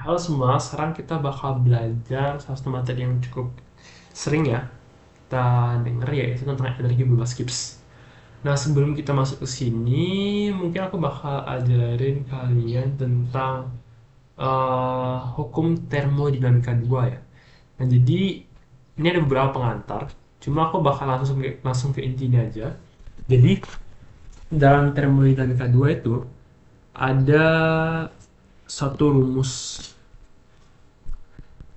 Halo semua, sekarang kita bakal belajar salah satu materi yang cukup sering ya kita denger, yaitu tentang energi bebas Gibbs. Nah, sebelum kita masuk ke sini, mungkin aku bakal ajarin kalian tentang hukum termodinamika 2 ya. Nah, jadi ini ada beberapa pengantar, cuma aku bakal langsung ke intinya aja. Jadi, dalam termodinamika 2 itu ada satu rumus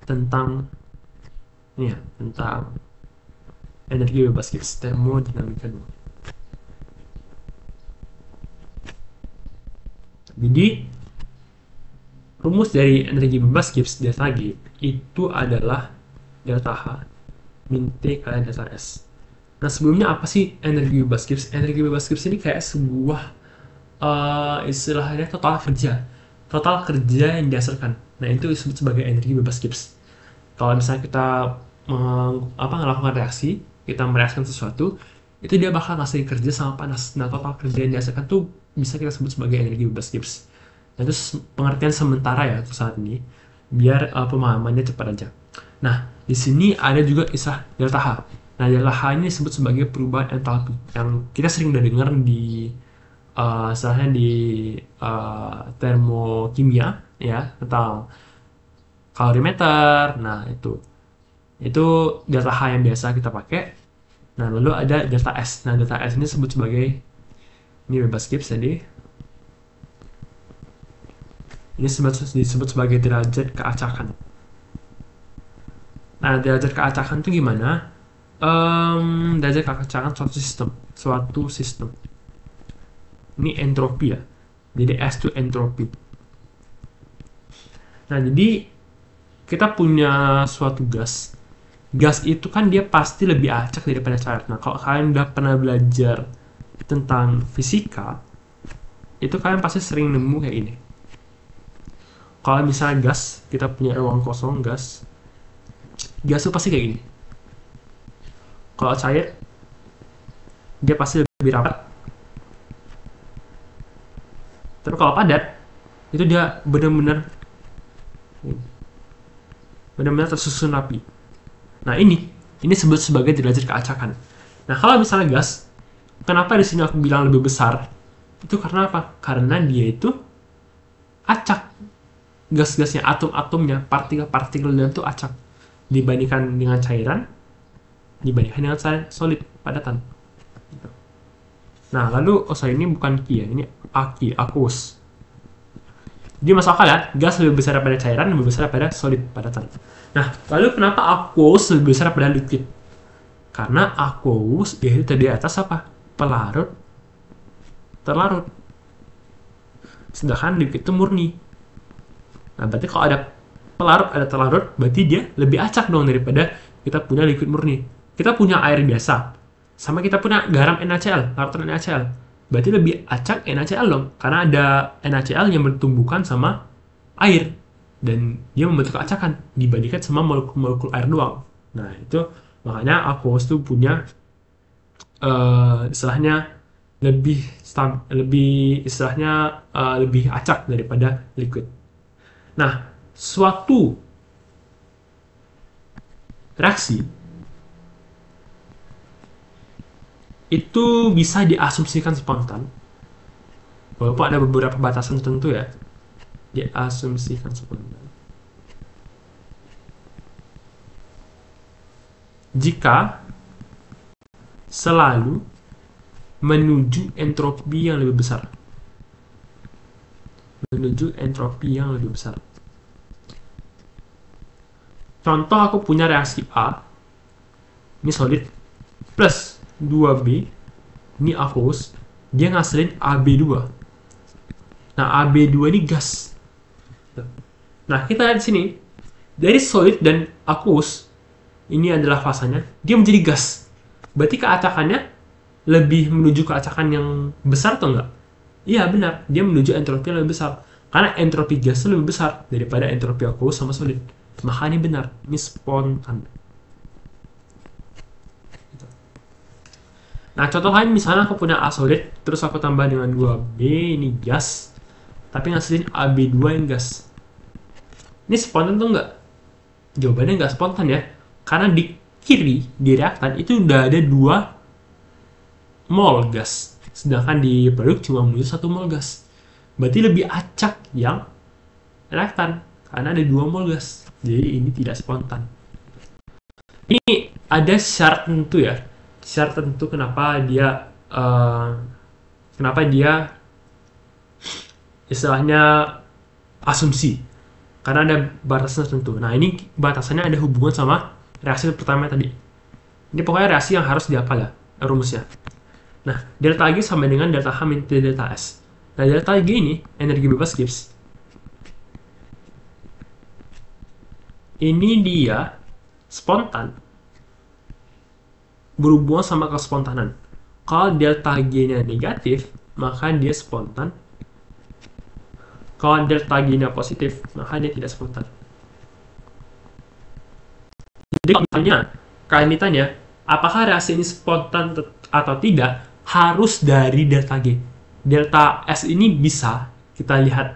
tentang ini ya, tentang energi bebas Gibbs, termodinamika 2. Jadi rumus dari energi bebas Gibbs delta G itu adalah delta H min T kali delta S. Nah, sebelumnya apa sih energi bebas Gibbs? Energi bebas Gibbs ini kayak sebuah istilahnya total kerja yang dihasilkan. Nah, itu disebut sebagai energi bebas Gibbs. Kalau misalnya kita melakukan reaksi, kita mereaksikan sesuatu, itu dia bakal ngasih kerja sama panas. Nah, total kerja yang dihasilkan tuh bisa kita sebut sebagai energi bebas Gibbs. Nah, itu pengertian sementara ya untuk saat ini, biar pemahamannya cepat aja. Nah, di sini ada juga istilah delta H. Nah, delta H ini disebut sebagai perubahan entalpi yang kita sering udah dengar di istilahnya di termokimia ya, tentang kalorimeter. Nah, itu delta H yang biasa kita pakai. Nah, lalu ada delta S. Nah, delta S ini disebut sebagai, ini bebas Gibbs tadi. Ini disebut sebagai derajat keacakan. Nah, derajat keacakan itu gimana? Derajat keacakan suatu sistem. Ini entropi ya. Jadi S itu entropi. Nah, jadi kita punya suatu gas. Gas itu kan dia pasti lebih acak daripada cair. Nah, kalau kalian udah pernah belajar tentang fisika, itu kalian pasti sering nemu kayak ini. Kalau misalnya gas, kita punya ruang kosong gas itu pasti kayak gini. Kalau cair, dia pasti lebih rapat. Tapi kalau padat, itu dia benar-benar tersusun rapi. Nah, ini disebut sebagai derajat keacakan. Nah, kalau misalnya gas, kenapa di sini aku bilang lebih besar? Itu karena apa? Karena dia itu acak. Gas-gasnya, atom-atomnya, partikel-partikel dalam itu acak dibandingkan dengan cairan, dibandingkan dengan solid padatan. Nah, lalu ini bukan Ki ya, ini Aki, aqueous. Jadi masuk akal ya, gas lebih besar daripada cairan, lebih besar daripada solid padatan. Nah, lalu kenapa aqueous lebih besar daripada liquid? Karena aqueous itu terdiri atas apa? Pelarut, terlarut. Sedangkan liquid itu murni. Nah, berarti kalau ada pelarut, ada terlarut, berarti dia lebih acak dong daripada kita punya liquid murni. Kita punya air biasa, sama kita punya garam NaCl, larutan NaCl. Berarti lebih acak NaCl dong, karena ada NaCl yang bertumbukan sama air, dan dia membentuk keacakan dibandingkan sama molekul-molekul air doang. Nah, itu makanya aqueous tuh punya istilahnya lebih acak daripada liquid. Nah, suatu reaksi itu bisa diasumsikan spontan, walaupun ada beberapa batasan tertentu ya. Diasumsikan spontan jika selalu menuju entropi yang lebih besar. Contoh, aku punya reaksi A, ini solid, plus 2B, ini aqueous, dia ngasilin AB2. Nah, AB2 ini gas. Nah, kita lihat di sini, dari solid dan aqueous, ini adalah fasanya, dia menjadi gas. Berarti keacakannya lebih menuju keacakan yang besar atau enggak? Iya, benar, dia menuju entropi yang lebih besar. Karena entropi gas lebih besar daripada entropi aqueous sama solid. Maka ini benar, ini spontan. Nah, contoh lain misalnya aku punya A solid, terus aku tambah dengan 2B, ini gas, tapi ngasilin AB2 yang gas. Ini spontan tuh enggak? Jawabannya nggak spontan ya. Karena di kiri, di reaktan, itu udah ada 2 mol gas. Sedangkan di produk cuma menuju 1 mol gas. Berarti lebih acak yang reaktan. Karena ada 2 mol gas. Jadi ini tidak spontan. Ini ada syarat tentu ya. Syarat tentu kenapa dia istilahnya asumsi. Karena ada batasan tertentu. Nah, ini batasannya ada hubungan sama reaksi pertama tadi. Ini pokoknya reaksi yang harus dihafal ya, rumusnya. Nah, delta G sama dengan delta H min T delta S. Nah, delta G ini, energi bebas Gibbs. Ini dia spontan. Berhubungan sama kespontanan. Kalau delta G-nya negatif, maka dia spontan. Kalau delta G-nya positif, maka dia tidak spontan. Jadi kalau misalnya kalian ditanya, apakah reaksi ini spontan atau tidak, harus dari delta G. Delta S ini bisa kita lihat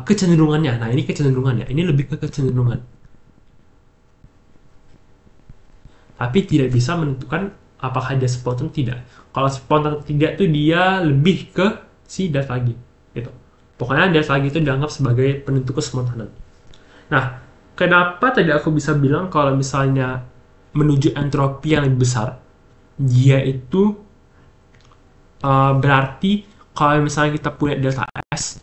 kecenderungannya. Nah, ini kecenderungannya. Ini lebih ke kecenderungan. Tapi tidak bisa menentukan apakah dia spontan atau tidak. Kalau spontan atau tidak itu dia lebih ke si delta G. Gitu. Pokoknya delta G itu dianggap sebagai penentu kespontanan. Nah, kenapa tadi aku bisa bilang kalau misalnya menuju entropi yang lebih besar, dia itu berarti kalau misalnya kita punya delta S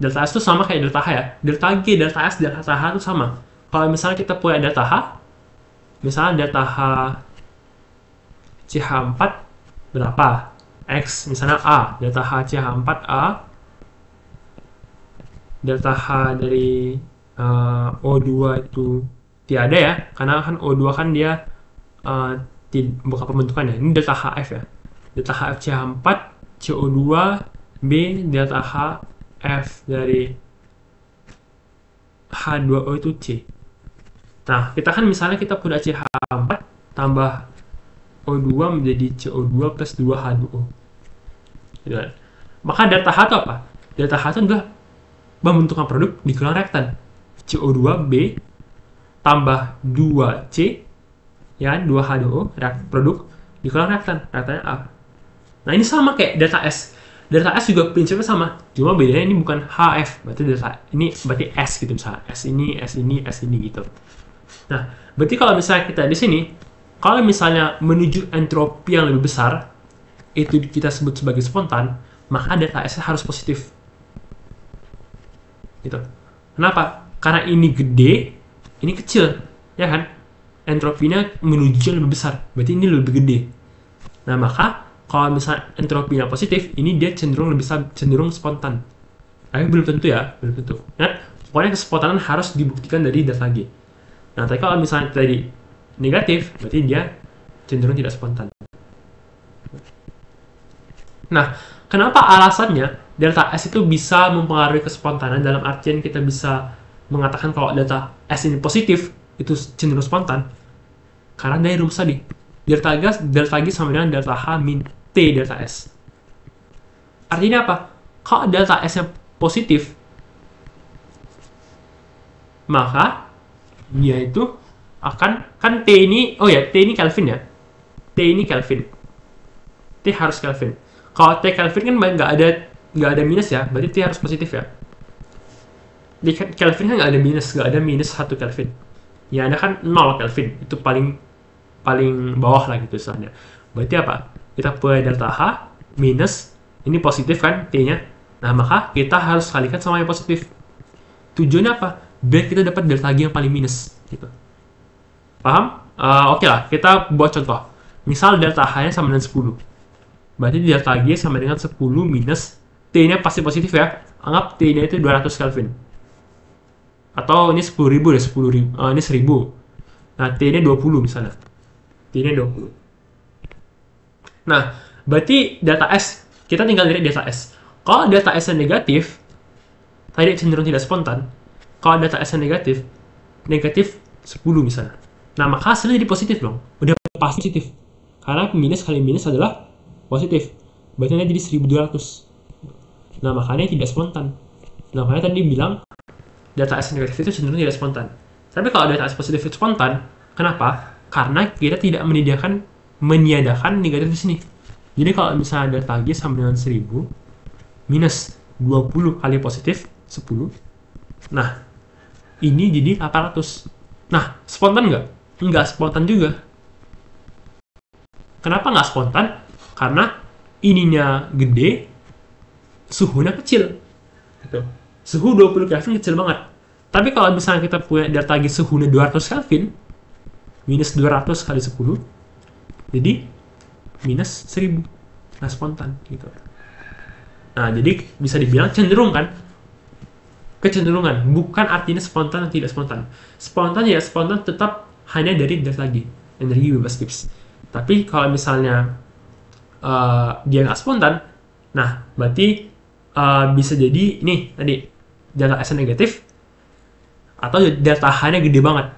itu sama kayak delta H ya. Delta G, delta S, delta H itu sama. Kalau misalnya kita punya delta H, misalnya delta H CH4 berapa? X, misalnya A, delta H CH4 A, delta H dari O2 itu tiada ya, karena kan O2 kan dia bukan pembentukannya. Ini delta HF ya, delta HF CH4 CO2 B delta HF dari H2O itu C. Nah, kita kan misalnya kita punya CH4 tambah O2 menjadi CO2 plus 2H2O. Gitu kan? Maka delta H itu apa? Delta H itu adalah pembentukan produk dikurangi reaktan. CO2B tambah 2C ya, 2H2O produk dikurangi reaktan. Reaktannya A. Nah, ini sama kayak delta S. Delta S juga prinsipnya sama. Cuma bedanya ini bukan HF. Berarti delta ini berarti S gitu misalnya. S ini gitu. Nah, berarti kalau misalnya kita di sini, kalau misalnya menuju entropi yang lebih besar, itu kita sebut sebagai spontan, maka delta S harus positif. Gitu. Kenapa? Karena ini gede, ini kecil, ya kan? Entropinya menuju lebih besar, berarti ini lebih gede. Nah, maka kalau misalnya entropinya positif, ini dia cenderung spontan. Tapi belum tentu ya, belum tentu. Nah, pokoknya kespontanan harus dibuktikan dari delta G. Nah, tapi kalau misalnya tadi negatif, berarti dia cenderung tidak spontan. Nah, kenapa alasannya delta S itu bisa mempengaruhi kespontanan dalam artian kita bisa mengatakan kalau delta S ini positif, itu cenderung spontan? Karena dari rumus tadi, delta G sama dengan delta H min T delta S. Artinya apa? Kalau delta S nya positif, maka dia itu akan, kan T ini, T ini Kelvin ya. T ini Kelvin. T harus Kelvin. Kalau T Kelvin kan nggak ada minus ya, berarti T harus positif ya. Di Kelvin kan nggak ada minus 1 Kelvin. Ya ada kan 0 Kelvin, itu paling bawah lah gitu istilahnya. Berarti apa? Kita punya delta H minus, ini positif kan T-nya. Nah, maka kita harus kalikan sama yang positif. Tujuannya apa? Biar kita dapat delta G yang paling minus gitu. Paham? Oke lah, kita buat contoh. Misal delta H-nya sama dengan 10. Berarti delta G sama dengan 10 minus T-nya pasti positif ya. Anggap T-nya itu 200 Kelvin. Atau ini 10.000 deh, 10.000. Ini 1000. Nah, T-nya 20 misalnya. T-nya 20. Nah, berarti delta S, kita tinggal lihat delta S. Kalau delta S-nya negatif, tadi cenderung tidak spontan. Kalau delta S-nya negatif 10 misalnya. Nah, maka hasilnya jadi positif dong. Udah pasti positif. Karena minus kali minus adalah positif. Berarti dia jadi 1200. Nah, makanya tidak spontan. Nah, makanya tadi bilang delta S negatif itu cenderung tidak spontan. Tapi kalau delta S positif itu spontan, kenapa? Karena kita tidak meniadakan negatif di sini. Jadi kalau misalnya delta G sama dengan 1000 minus 20 kali positif 10. Nah, ini jadi 800. Nah, spontan nggak? Nggak spontan juga. Kenapa nggak spontan? Karena ininya gede, suhunya kecil. Gitu. Suhu 20 Kelvin kecil banget. Tapi kalau misalnya kita punya delta G suhunya 200 Kelvin, minus 200 kali 10, jadi minus 1000. Nah, spontan gitu. Nah, jadi bisa dibilang cenderung kan? Kecenderungan, bukan artinya spontan atau tidak spontan. Spontan ya spontan tetap hanya dari delta G, energi bebas Gibbs. Tapi kalau misalnya dia nggak spontan, nah berarti bisa jadi nih tadi delta S negatif atau delta H-nya gede banget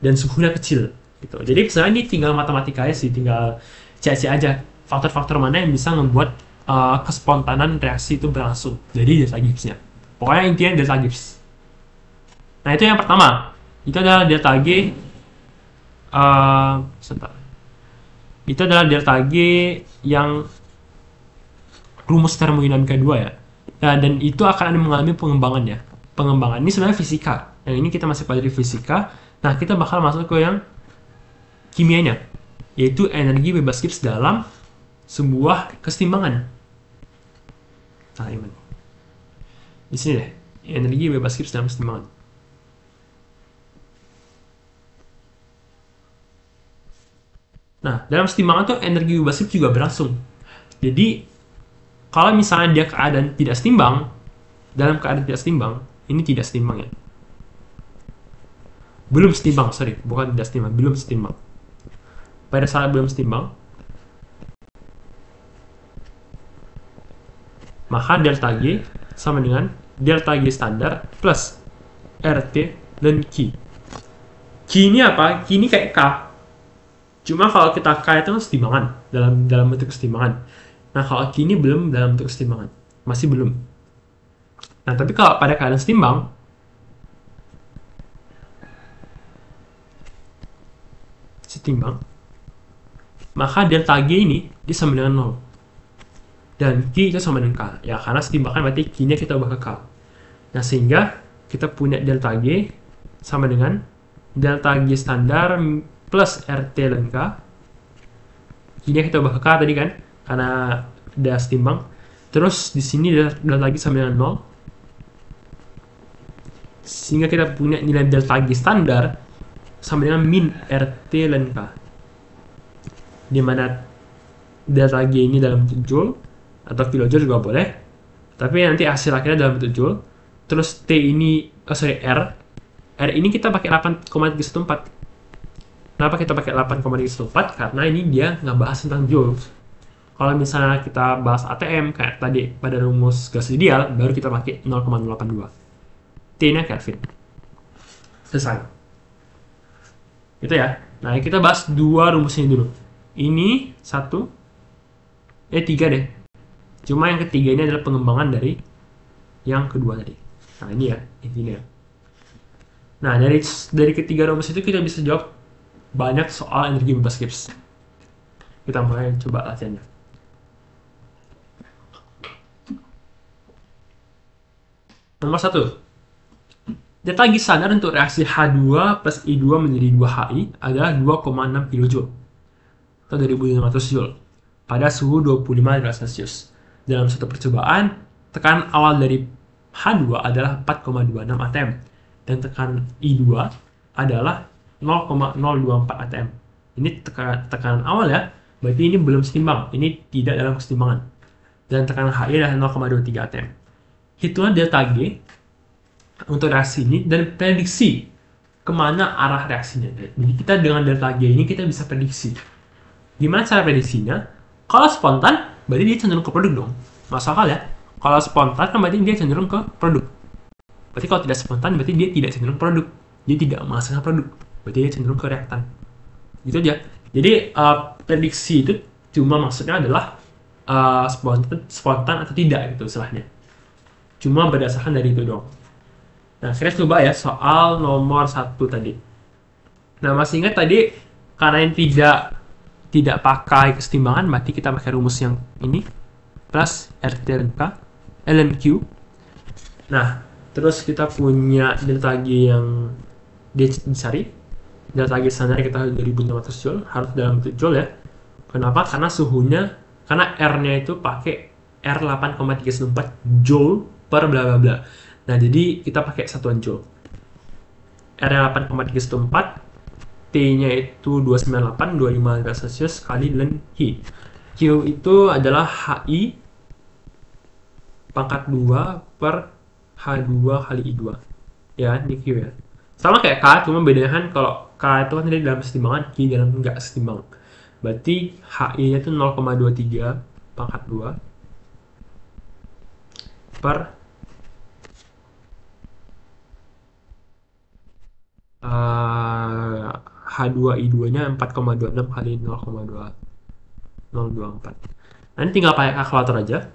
dan suhunya kecil gitu. Jadi sebenarnya ini tinggal matematika aja sih, tinggal cek aja faktor-faktor mana yang bisa membuat kespontanan reaksi itu berlangsung dari delta Gibbs-nya. Pokoknya intinya delta Gibbs. Nah, itu yang pertama. Itu adalah delta G. Itu adalah delta G yang rumus termodinamika 2 ya. Nah, dan itu akan ada mengalami pengembangannya. Pengembangan ini sebenarnya fisika. Yang ini kita masih pelajari fisika. Nah, kita bakal masuk ke yang kimianya, yaitu energi bebas Gibbs dalam sebuah kesetimbangan. Nah, ini di sini deh, energi bebas Gibbs dalam kesetimbangan. Nah, dalam kesetimbangan tuh energi bebas Gibbs juga berlangsung. Jadi, kalau misalnya dia keadaan tidak setimbang, dalam keadaan tidak setimbang, ini tidak setimbang ya. Belum setimbang, sorry, bukan tidak setimbang, belum setimbang. Pada saat belum setimbang, maka delta G sama dengan delta G standar plus RT dan Q. Q ini apa? Q ini kayak K. Cuma kalau kita K itu kan kesetimbangan, dalam bentuk kesetimbangan. Nah, kalau Q ini belum dalam bentuk kesetimbangan, masih belum. Nah, tapi kalau pada keadaan setimbang, maka delta G ini dia sama dengan 0. Dan Q itu sama dengan K. Ya, karena setimbangkan berarti Q-nya kita ubah ke K. Nah, sehingga kita punya delta G sama dengan delta G standar plus RT dan K. Q-nya kita ubah ke K tadi kan, karena udah setimbang. Terus di sini delta G sama dengan 0. Sehingga kita punya nilai delta G standar sama dengan min RT dan K. Di mana delta G ini dalam bentuk joule atau kilojoule juga boleh, tapi nanti hasil akhirnya dalam bentuk joule. Terus T ini, R ini kita pakai 8,314. Kenapa kita pakai 8,314? Karena ini dia nggak bahas tentang joule. Kalau misalnya kita bahas ATM kayak tadi pada rumus gas ideal, baru kita pakai 0,082. T-nya Kelvin. Selesai. Itu ya. Nah, kita bahas dua rumusnya dulu. Ini tiga deh. Cuma yang ketiga ini adalah pengembangan dari yang kedua tadi. Nah, ini ya intinya. Nah, dari ketiga rumus itu kita bisa jawab banyak soal energi bebas Gibbs. Kita mulai coba latihannya. Nomor 1. Delta G standar untuk reaksi H2 plus I2 menjadi 2HI adalah 2,6 kJ atau 2500 Joule pada suhu 25 derajat Celcius. Dalam satu percobaan, tekanan awal dari H2 adalah 4,26 atm dan tekanan I2 adalah 0,024 atm. Ini tekanan awal ya, berarti ini belum setimbang, ini tidak dalam kesetimbangan. Dan tekanan HI adalah 0,23 atm. Hitunglah delta G untuk reaksi ini dan prediksi kemana arah reaksinya. Jadi kita dengan delta G ini kita bisa prediksi. Gimana cara prediksinya? Kalau spontan, berarti dia cenderung ke produk dong. Masuk akal ya? Kalau spontan kan berarti dia cenderung ke produk. Berarti kalau tidak spontan, berarti dia tidak cenderung produk. Dia tidak menghasilkan produk. Berarti dia cenderung ke reaktan. Gitu aja. Jadi prediksi itu cuma maksudnya adalah spontan atau tidak gitu istilahnya. Cuma berdasarkan dari itu dong. Nah, kita coba ya soal nomor 1 tadi. Nah, masih ingat tadi karena yang tidak pakai kesetimbangan, berarti kita pakai rumus yang ini plus RT ln K ln Q. Nah, terus kita punya delta G yang dicari. Delta G standar kita 2500 Joule, harus dalam bentuk Joule ya. Kenapa? Karena suhunya, karena R-nya itu pakai R8,314 Joule per bla bla bla. Nah, jadi kita pakai satuan Joule. R-nya 8,314, T-nya itu 298, 25 derajat Celcius kali ln Q. Q itu adalah HI pangkat 2 per H2 kali I2. Ya, ini Q ya. Sama kayak K, cuma bedanya kan kalau K itu kan dari dalam kesetimbangan, Q dalam enggak setimbang. Berarti HI-nya itu 0,23 pangkat 2 per H2I2-nya 4,26 kali 0,2024. Nanti tinggal pakai kalkulator aja.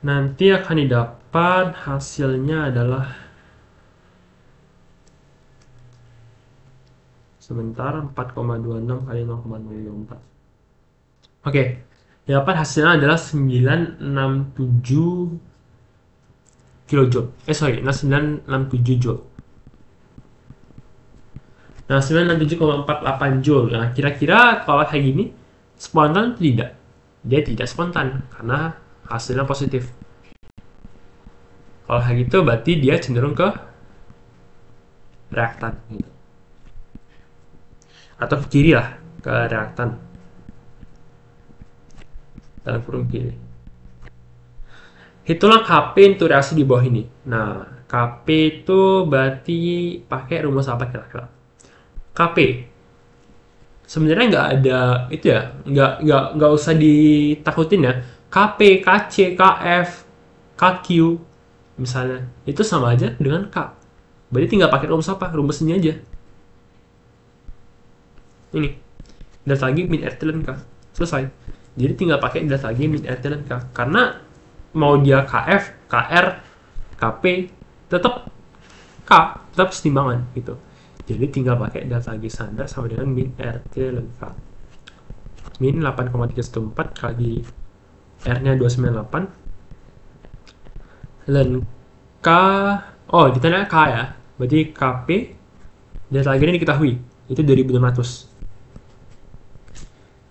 Nanti akan didapat hasilnya adalah sebentar 4,26 kali 0,024. Oke, dapat hasilnya adalah 967 kilojoule. 967 joule. Nah, 967,48 joule. Nah, kira-kira kalau kayak gini spontan atau tidak? Dia tidak spontan karena hasilnya positif. Kalau kayak gitu berarti dia cenderung ke reaktan gitu. Atau ke kiri lah, ke reaktan. Dalam kurung kiri. Hitunglah Kp untuk reaksi di bawah ini. Nah, Kp itu berarti pakai rumus apa kira-kira? Kp sebenarnya nggak ada itu ya, nggak usah ditakutin ya. Kp, Kc, Kf, Kq misalnya itu sama aja dengan K. Berarti tinggal pakai rumus apa? Rumus ini aja. Ini delta G min RT ln K. Selesai. Jadi tinggal pakai delta G min RT ln K. Karena mau dia KF, KR, KP tetap K, tetap setimbangan gitu. Jadi tinggal pakai delta G standar sama dengan min RT ln K. Min 8,314 kali R-nya 298 ln K. Oh, ditanya K ya. Berarti KP delta G ini diketahui. Itu 2600.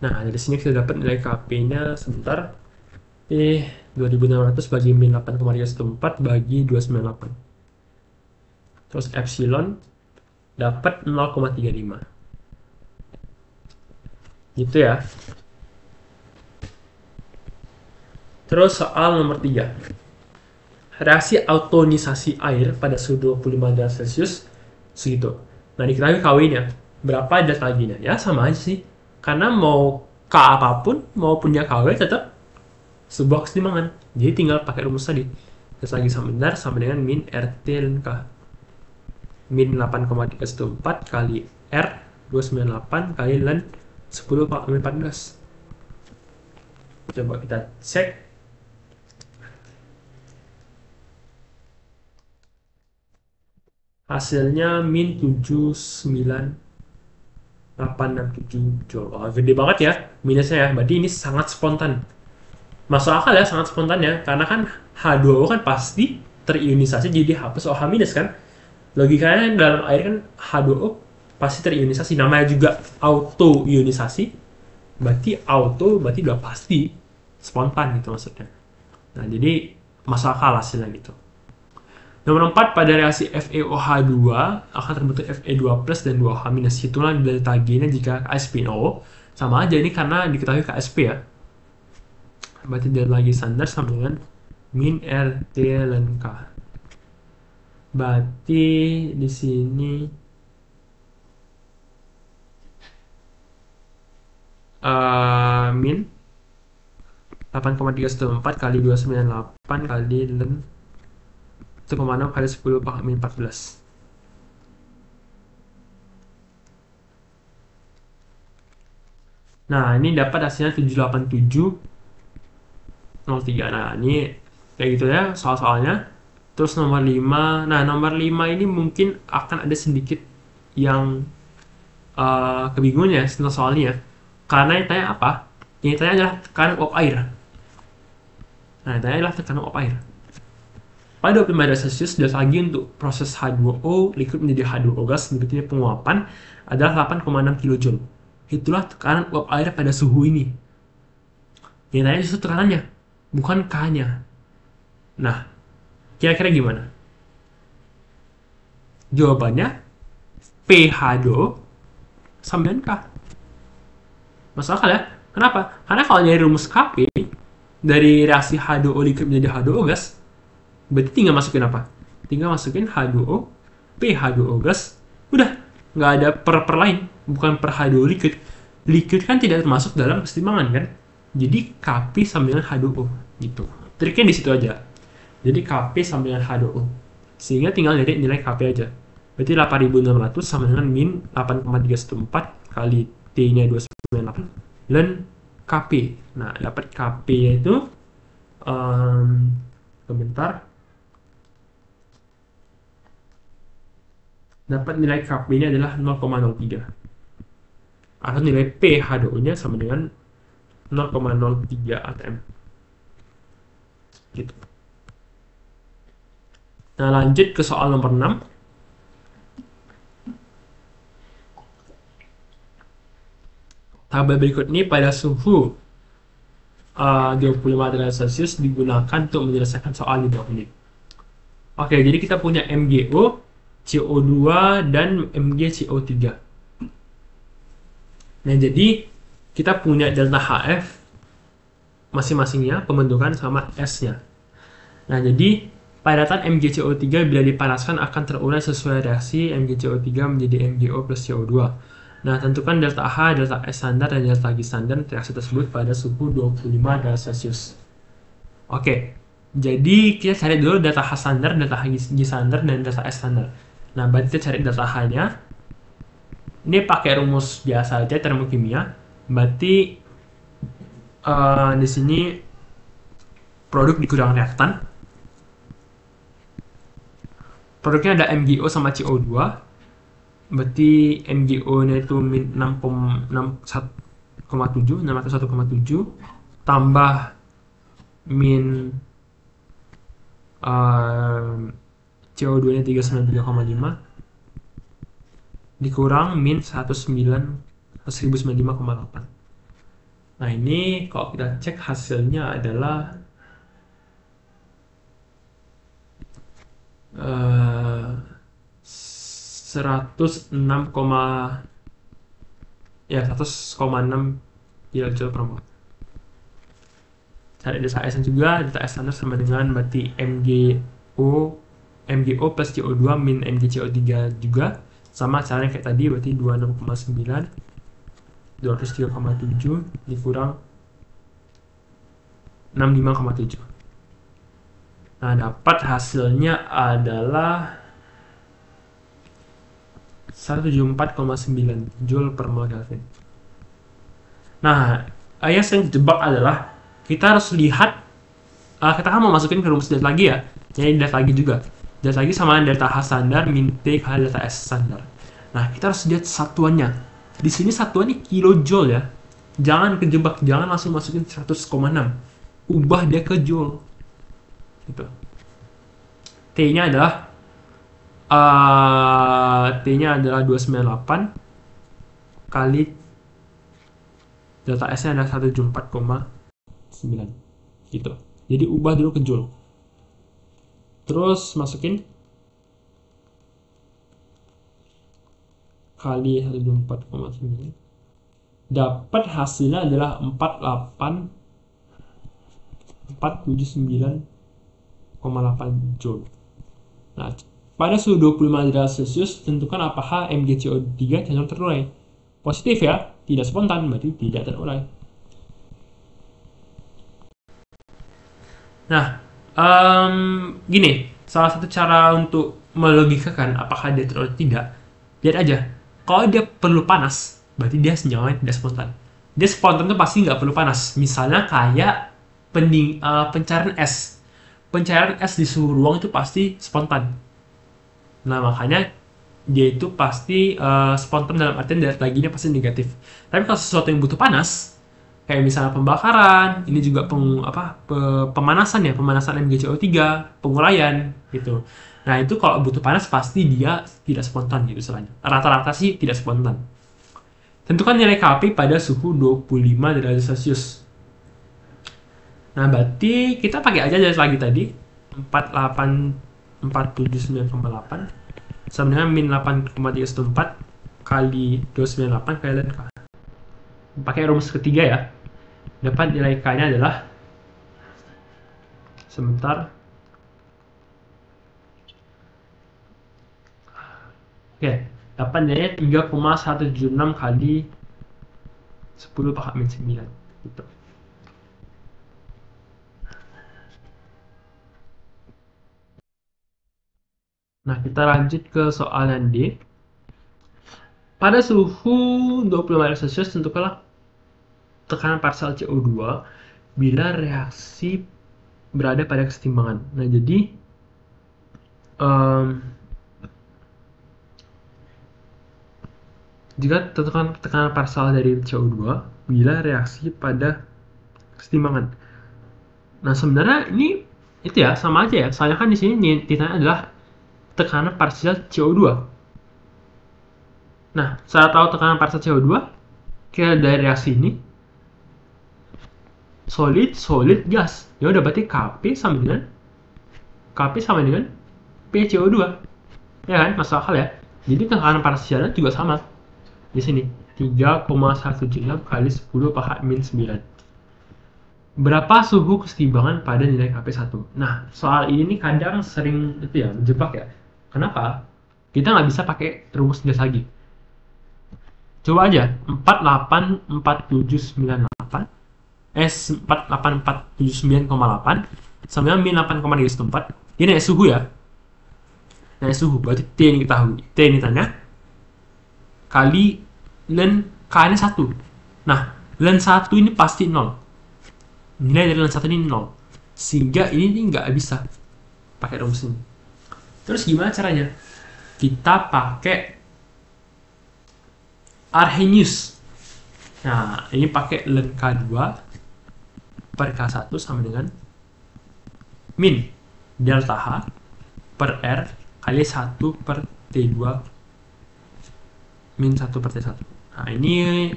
Nah, dari sini kita dapat nilai KP-nya sebentar. 2600 bagi min 8,314 bagi 298. Terus epsilon dapat 0,35. Gitu ya. Terus soal nomor 3. Reaksi autonisasi air pada suhu 25 derajat Celcius segitu. Nah, diketahui Kw-nya. Berapa delta G-nya? Ya, sama aja sih. Karena mau K apapun, mau punya KW tetap sebuah kesetimbangan. Jadi tinggal pakai rumus tadi. Delta G sama benar sama dengan min RT ln K. Min 8,314 kali R 298 kali ln 10 kali 14. Coba kita cek. Hasilnya min 79867 joule. Oh, gede banget ya minusnya ya. Berarti ini sangat spontan. Masuk akal ya, sangat spontan ya. Karena kan H2O kan pasti terionisasi jadi hapus OH minus kan. Logikanya dalam air kan H2O pasti terionisasi. Namanya juga auto ionisasi. Berarti udah pasti spontan gitu maksudnya. Nah, jadi masuk akal hasilnya gitu. Nomor 4, pada reaksi FeOH2 akan terbentuk Fe2 plus dan 2OH minus. Itulah delta G-nya jika KSP. Oh, sama aja ini karena diketahui KSP ya. Berarti delta G standar sama dengan min RT ln K. Berarti di sini min 8,314 kali 298 kali ln 1,6 kali 10 pangkat min 14. Nah, ini dapat hasilnya 78703. Nah, ini Kayak gitu ya soal-soalnya. Terus nomor 5. Nah, nomor 5 ini mungkin akan ada sedikit yang kebingungan ya tentang soalnya. Karena yang tanya apa? Yang tanya adalah tekanan uap air. Nah, yang tanya adalah tekanan uap air. Pada 25 derajat Celcius, delta G untuk proses H2O liquid menjadi H2O gas berarti penguapan adalah 8,6 kJ. Itulah tekanan uap air pada suhu ini. Yang tanya justru tekanannya, bukan K-nya. Nah, kira-kira gimana? Jawabannya pH2O sama dengan K. Masuk akal ya? Kenapa? Karena kalau nyari rumus Kp dari reaksi H2O liquid menjadi H2O gas, berarti tinggal masukin apa? Tinggal masukin H2O, pH2O gas, udah. Nggak ada per lain, bukan per H2O liquid. Liquid kan tidak termasuk dalam kesetimbangan kan? Jadi Kp sama dengan H2O gitu. Triknya di situ aja. Jadi Kp sama dengan H2O. Sehingga tinggal nyari nilai Kp aja. Berarti 8600 sama dengan min 8,314 kali T-nya 298 dan Kp. Nah, dapat Kp yaitu sebentar. Dapat nilai Kp-nya adalah 0,03. Atau nilai pH2O-nya sama dengan 0,03 atm. Gitu. Nah, lanjut ke soal nomor 6. Tabel berikut ini pada suhu 25 derajat Celcius digunakan untuk menyelesaikan soal di bawah ini. Oke, jadi kita punya MgO, CO2, dan MgCO3. Nah, jadi kita punya delta HF masing-masingnya, pembentukan sama S-nya. Nah, jadi padatan MgCO3 bila dipanaskan akan terurai sesuai reaksi MgCO3 menjadi MgO plus CO2. Nah, tentukan delta H, delta S standar, dan delta G standar reaksi tersebut pada suhu 25 derajat Celcius. Oke, jadi kita cari dulu delta H standar, delta G standar, dan delta S standar. Nah, berarti kita cari delta H-nya. Ini pakai rumus biasa aja, termokimia. Berarti di sini produk dikurang reaktan. Produknya ada MgO sama CO2. Berarti MgO-nya itu min 601,7 tambah min CO2-nya 393,5 dikurang min 195,8. Nah, ini kalau kita cek hasilnya adalah 100,6 kJ per mol. Cari delta S juga, delta S standar sama dengan berarti MgO plus CO2 min MgCO3 juga sama caranya kayak tadi, berarti 26,9 203,7 dikurang 65,7. Nah, dapat hasilnya adalah 174,9 Joule per mol Kelvin. Nah, yang sering dijebak adalah kita harus lihat, kita kan mau masukin ke rumus delta lagi ya, jadi delta lagi juga. Delta lagi sama delta H standar min T kali delta S standar. Nah, kita harus lihat satuannya. Di sini satuannya kilojoule ya. Jangan kejebak, jangan langsung masukin 100,6. Ubah dia ke joule. Gitu. T-nya adalah 298 kali delta S-nya adalah 174,9 gitu. Jadi ubah dulu ke joule. Terus masukin kali 174,9. Dapat hasilnya adalah 479,8 Joule. Nah, pada suhu 25 derajat Celcius tentukan apakah MgCO3 cenderung terurai. Positif ya, tidak spontan, berarti tidak terurai. Nah, gini, salah satu cara untuk melogikakan apakah dia terurai tidak, lihat aja. Kalau dia perlu panas, berarti dia senyawanya tidak spontan. Dia spontan tuh pasti nggak perlu panas. Misalnya kayak pencarian es. pencairan es di suhu ruang itu pasti spontan. Nah, makanya dia itu pasti spontan dalam artian daya taginya pasti negatif. Tapi kalau sesuatu yang butuh panas, kayak misalnya pembakaran, ini juga pemanasan ya, pemanasan MgCO3, pengurayan gitu. Nah, itu kalau butuh panas pasti dia tidak spontan gitu istilahnya. Rata-rata sih tidak spontan. Tentukan nilai Kp pada suhu 25 derajat Celcius. Nah, berarti kita pakai aja lagi tadi 479,8 sama dengan min 8,314 kali 298 kali ln K. Pakai rumus ketiga ya. Dapat nilai K-nya adalah sebentar. Oke, dapat nilainya 3,176 kali 10 pangkat min 9 gitu. Nah, kita lanjut ke soalan D. Pada suhu 25 derajat Celcius tentukanlah tekanan parsel CO2 bila reaksi berada pada kesetimbangan. Nah, jadi jika tekanan parsel dari CO2 bila reaksi pada kesetimbangan. Nah, sebenarnya ini itu ya sama aja ya. Soalnya kan di sini ditanya adalah tekanan parsial CO2. Nah, saya tahu tekanan parsial CO2 kita dari reaksi ini solid gas. Ya udah berarti Kp sama dengan PCO2. Ya kan? Masuk akal ya. Jadi tekanan parsialnya juga sama. Di sini 3,176 kali 10 pangkat min 9. Berapa suhu kesetimbangan pada nilai Kp1? Nah, soal ini kadang sering itu ya, menjebak ya. Kenapa? Kita nggak bisa pakai rumus biasa lagi. Coba aja, 484798 484798 sama dengan min 8,34. Ini naik suhu ya. Naik suhu, berarti T ini kita tahu. T ini tanya kali ln K ini 1. Nah, ln 1 ini pasti 0. Nilai dari ln 1 ini 0. Sehingga ini nggak bisa pakai rumus ini. Terus gimana caranya? Kita pakai Arrhenius. Nah, ini pakai ln K2 per K1 sama dengan min delta H per R kali 1 per T2 min 1 per T1. Nah, ini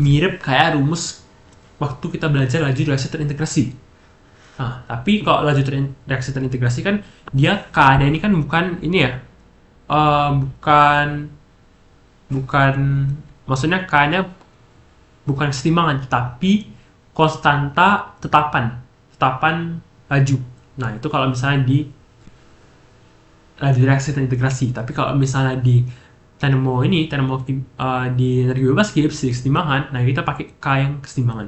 mirip kayak rumus waktu kita belajar laju reaksi terintegrasi. Nah, tapi kalau laju reaksi terintegrasi kan dia K-nya ini kan bukan ini ya. Bukan maksudnya K-nya bukan kesetimbangan tapi konstanta tetapan laju. Nah, itu kalau misalnya di laju reaksi terintegrasi. Tapi kalau misalnya di di energi bebas Gibbs di kesetimbangan, nah kita pakai K yang kesetimbangan.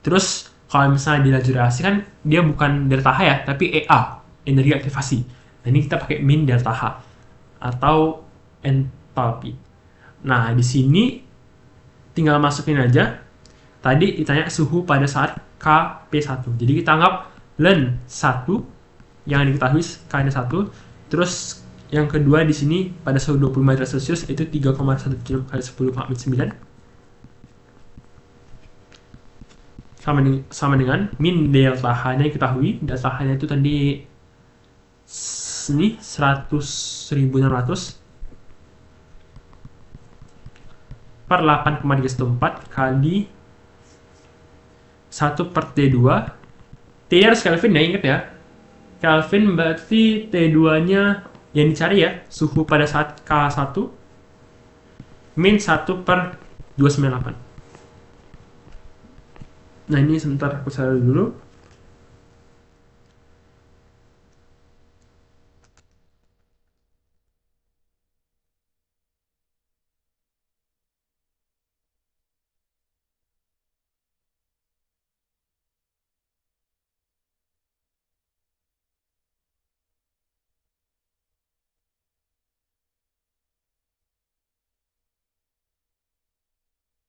Terus kalau misalnya di laju reaksi kan dia bukan delta H ya, tapi EA, energi aktivasi. Nah, ini kita pakai min delta H atau entalpi. Nah, di sini tinggal masukin aja. Tadi ditanya suhu pada saat Kp1. Jadi kita anggap ln 1 yang diketahui K-nya 1. Terus yang kedua di sini pada suhu 25 derajat Celcius itu 3,17 kali 10 pangkat min 9 sama dengan min delta H-nya diketahui. Delta H-nya itu tadi ini 100.600 per 8,314 kali 1 per T2. T harus Kelvin ya, ingat ya. Kelvin berarti T2 nya yang dicari ya, suhu pada saat K1 min 1 per 298. Nah, ini sebentar aku cari dulu.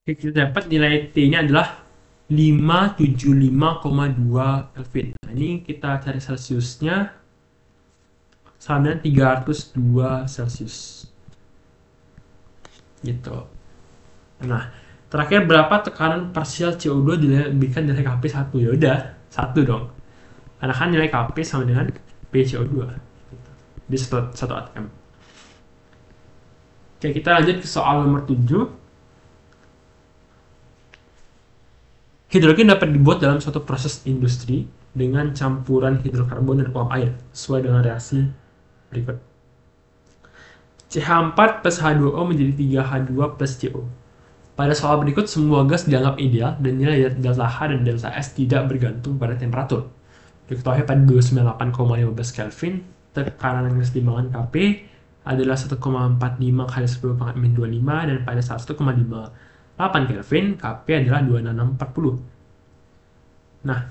Oke, kita dapat nilai T-nya adalah 575,2 Kelvin. Nah, ini kita cari Celsiusnya sama dengan 302 Celsius. Gitu. Nah, terakhir berapa tekanan parsial CO2 diberikan dari KP1? Ya udah, 1 dong. Karena kan nilai KP sama dengan PCO2. Gitu. Di satu atom. Oke, kita lanjut ke soal nomor 7. Hidrogen dapat dibuat dalam suatu proses industri dengan campuran hidrokarbon dan uap air, sesuai dengan reaksi berikut. CH4 plus H2O menjadi 3H2 plus CO. Pada soal berikut, semua gas dianggap ideal dan nilai delta H dan delta S tidak bergantung pada temperatur. Diketahui pada 298,15 Kelvin, tekanan kesetimbangan Kp adalah 1,45 kali 10 pangkat min 25 dan pada 1,58 Kelvin, Kp adalah 26640. Nah,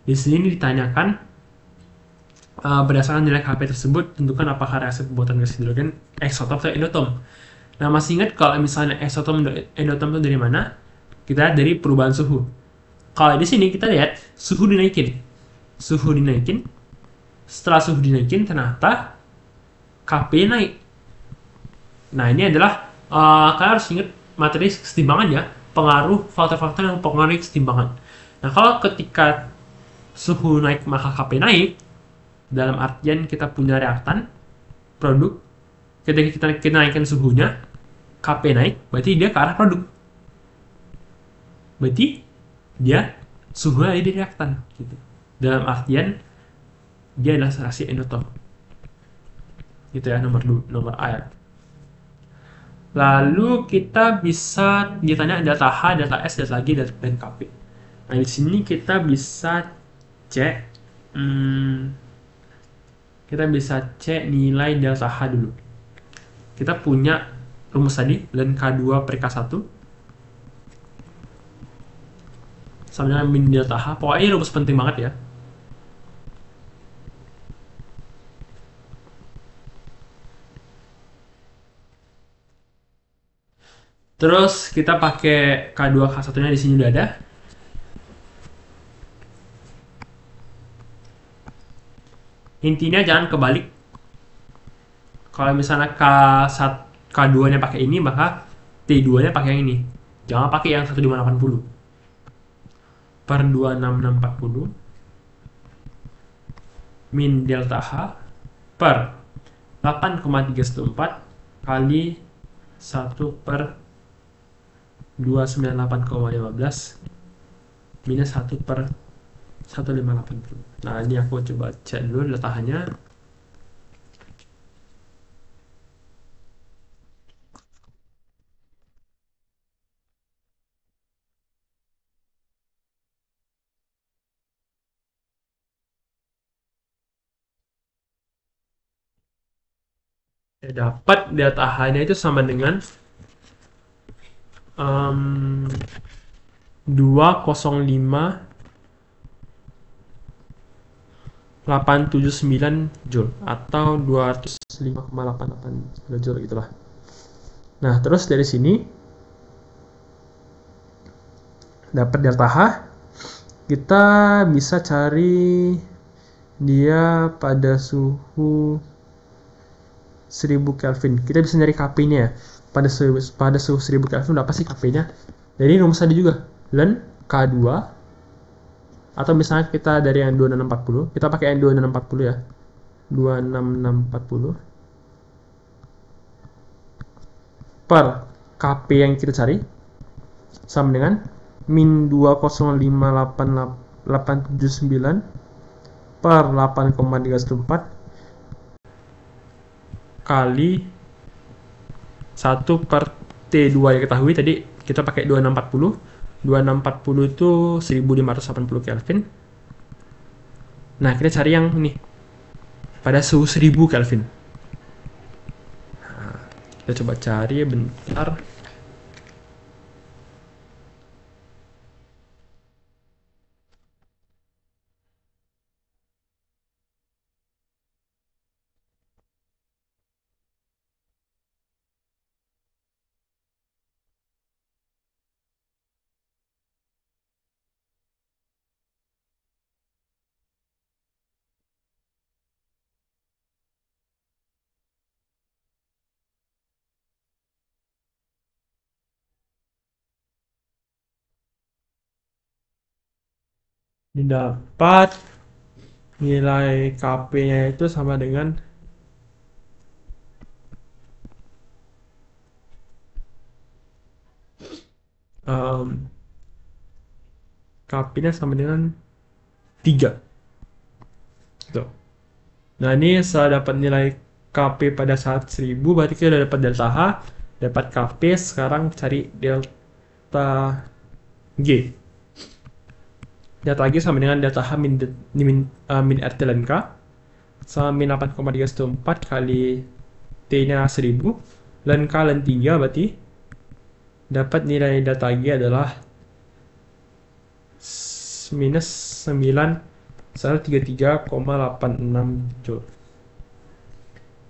di sini ditanyakan berdasarkan nilai Kp tersebut, tentukan apakah reaksi pembuatan gas hidrogen eksotom atau endotom. Nah, masih ingat kalau misalnya eksotom endotom itu dari mana? Kita lihat dari perubahan suhu. Kalau di sini kita lihat suhu dinaikin. Suhu dinaikin. Setelah suhu dinaikin, ternyata Kp naik. Nah, ini adalah kalian harus ingat materi kesetimbangan ya, pengaruh faktor-faktor yang mempengaruhi kesetimbangan. Nah, kalau ketika suhu naik maka Kp naik, dalam artian kita punya reaktan produk, ketika kita naikkan suhunya, Kp naik, berarti dia ke arah produk. Berarti dia suhunya ada di reaktan. Gitu. Dalam artian dia adalah reaksi endotom. Gitu ya, nomor A ya. Lalu kita bisa ditanya delta H, delta S, delta G, dan Kp. Nah, di sini kita bisa cek nilai delta H dulu. Kita punya rumus tadi, ln K2 per K1 sama dengan min delta H. Pokoknya rumus penting banget ya. Terus kita pakai K2 K1-nya di sini udah ada. Intinya jangan kebalik. Kalau misalnya K2-nya pakai ini, maka T2-nya pakai yang ini. Jangan pakai yang 15880 per 26640 min delta H per 8,314 kali 1 per 298,15 minus 1 per 1580. Nah, ini aku coba cek dulu letaknya. Dapat delta H-nya itu sama dengan 205,879 Joule atau 205,889 Joule gitulah. Nah, terus dari sini dapat delta H, kita bisa cari dia pada suhu 1000 Kelvin. Kita bisa nyari Kp-nya ya. Pada suhu 1000 Kelvin berapa sih Kp-nya? Jadi rumus tadi juga, ln K2 atau misalnya kita dari yang 26640, kita pakai yang 26640 ya. 26640 per Kp yang kita cari sama dengan min 2058879 per 8,314 kali 1 per T2 yang ketahui tadi kita pakai 2640 itu 1580 Kelvin. Nah, kita cari yang ini pada suhu 1000 Kelvin. Nah, kita coba cari bentar. Didapat nilai KP-nya itu sama dengan KP-nya sama dengan 3. Tuh. Nah, ini setelah dapat nilai KP pada saat 1000, berarti kita udah dapat delta H, dapat KP, sekarang cari delta G. Delta G sama dengan delta H min RT ln K, sama min 8,314 kali T-nya 1000, ln K ln 3, berarti dapat nilai delta G adalah minus 9,133,86 Joule.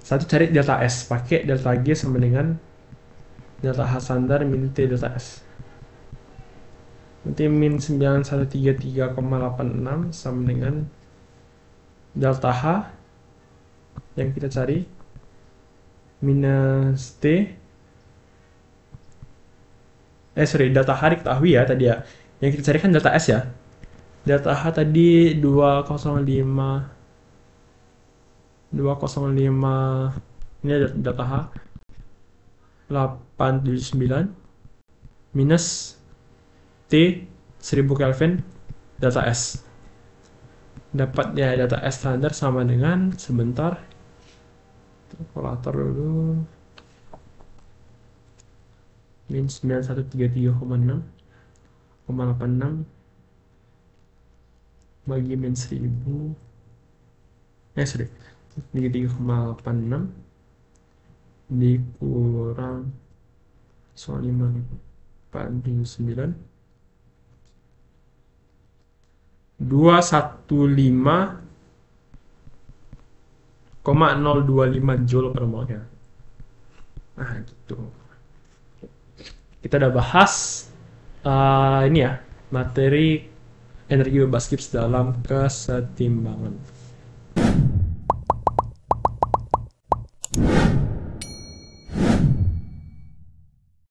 Satu, cari delta S, pakai delta G sama dengan delta H standar min T delta S. Nanti min 9133,86 sama dengan delta H yang kita cari minus T. Delta H diketahui ya tadi ya. Yang kita cari kan delta S ya. Delta H tadi 205. Ini ada delta H 879 minus T 1000 Kelvin delta S. Dapat ya delta S standar sama dengan, sebentar, kalkulator dulu, min 9133,86 bagi min 1000, 33,86 dikurang 5,49, 215,025 Joule per molnya. Nah, gitu. Kita udah bahas ini ya, materi energi bebas Gibbs dalam kesetimbangan.